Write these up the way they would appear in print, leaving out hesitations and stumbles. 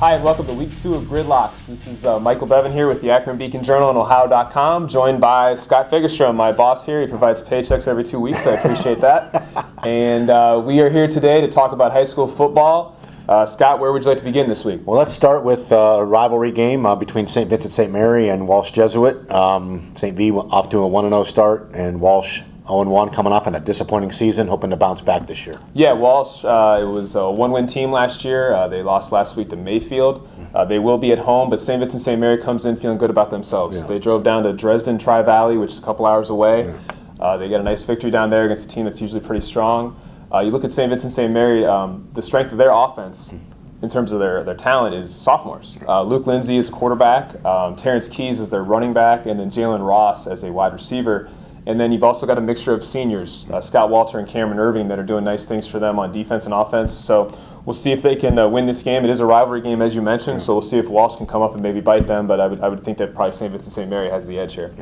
Hi, and welcome to Week 2 of Gridlocks. This is Michael Beaven here with the Akron Beacon Journal and Ohio.com, joined by Scot Fagerstrom, my boss here. He provides paychecks every 2 weeks. I appreciate that. And we are here today to talk about high school football. Scott, where would you like to begin this week? Well, let's start with a rivalry game between St. Vincent St. Mary and Walsh Jesuit. St. V off to a 1-0 start, and Walsh 0-1 coming off in a disappointing season, hoping to bounce back this year. Yeah, Walsh, it was a one-win team last year. They lost last week to Mayfield. They will be at home, but St. Vincent St. Mary comes in feeling good about themselves. Yeah. They drove down to Dresden Tri-Valley, which is a couple hours away. Yeah. They got a nice victory down there against a team that's usually pretty strong. You look at St. Vincent St. Mary, the strength of their offense in terms of their talent is sophomores. Luke Lindsay is quarterback, Terrence Keys is their running back, and then Jalen Ross as a wide receiver. And then you've also got a mixture of seniors, Scott Walter and Cameron Irving, that are doing nice things for them on defense and offense. So we'll see if they can win this game. It is a rivalry game, as you mentioned, so we'll see if Walsh can come up and maybe bite them. But I would think that probably St. Vincent St. Mary has the edge here.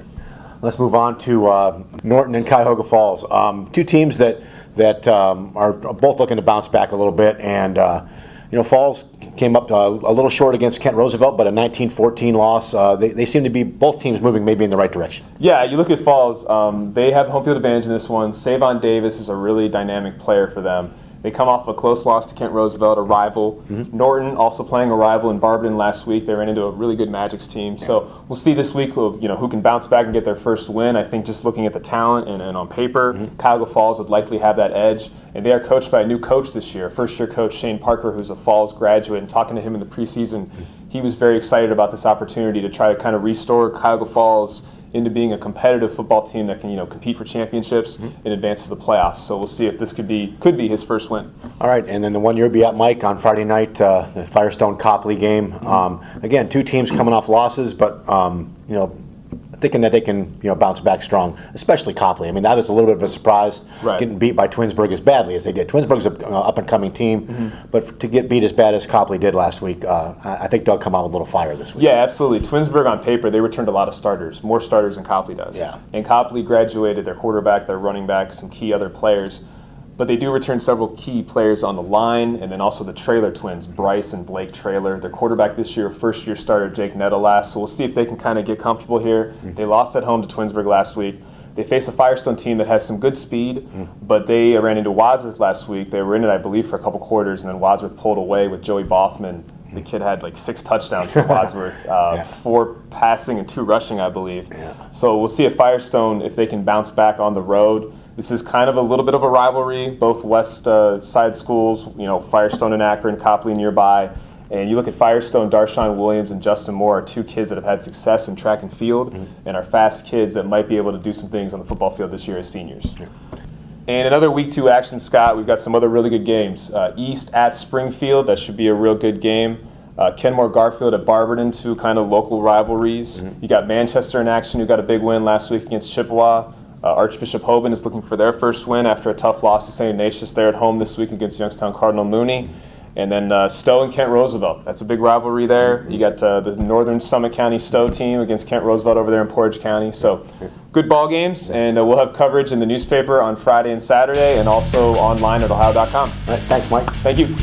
Let's move on to Norton and Cuyahoga Falls. Two teams that are both looking to bounce back a little bit. And Falls came up a little short against Kent Roosevelt, but a 19-14 loss. They seem to be, both teams, moving maybe in the right direction. Yeah, you look at Falls, they have home field advantage in this one. Savon Davis is a really dynamic player for them. They come off a close loss to Kent Roosevelt, a rival. Norton also playing a rival in Barberton last week. They ran into a really good Magics team. So we'll see this week who can bounce back and get their first win. I think just looking at the talent and on paper, Cuyahoga Falls would likely have that edge. And they are coached by a new coach this year, first-year coach Shane Parker, who's a Falls graduate. And talking to him in the preseason, he was very excited about this opportunity to try to kind of restore Cuyahoga Falls into being a competitive football team that can compete for championships and advance to the playoffs. So we'll see if this could be his first win. All right, and then the one you'll be at, Mike, on Friday night, the Firestone Copley game. Again, two teams coming off losses, but thinking that they can bounce back strong, especially Copley. I mean, that was a little bit of a surprise, getting beat by Twinsburg as badly as they did. Twinsburg's an up-and-coming team, but to get beat as bad as Copley did last week, I think they'll come out with a little fire this week. Yeah, absolutely. Twinsburg on paper, they returned a lot of starters, more starters than Copley does. Yeah. And Copley graduated their quarterback, their running back, some key other players. But they do return several key players on the line, and then also the Trailer twins, Bryce and Blake Trailer. Their quarterback this year, first-year starter Jake Nettolast. So we'll see if they can kind of get comfortable here. They lost at home to Twinsburg last week. They face a Firestone team that has some good speed, but they ran into Wadsworth last week. They were in it, I believe, for a couple quarters, and then Wadsworth pulled away with Joey Boffman. The kid had like 6 touchdowns for Wadsworth, 4 passing and 2 rushing, I believe. So we'll see if Firestone, if they can bounce back on the road. This is kind of a little bit of a rivalry, both west side schools, Firestone and Akron, Copley nearby. And you look at Firestone, Darshawn Williams and Justin Moore are 2 kids that have had success in track and field and are fast kids that might be able to do some things on the football field this year as seniors. And another Week 2 action, Scott, we've got some other really good games. East at Springfield, that should be a real good game. Kenmore Garfield at Barberton, 2 kind of local rivalries. You got Manchester in action, who got a big win last week against Chippewa. Archbishop Hoban is looking for their first win after a tough loss to St. Ignatius there at home this week against Youngstown Cardinal Mooney. And then Stowe and Kent Roosevelt. That's a big rivalry there. You got the Northern Summit County Stowe team against Kent Roosevelt over there in Portage County. So good ball games, and we'll have coverage in the newspaper on Friday and Saturday and also online at Ohio.com. All right, thanks, Mike. Thank you.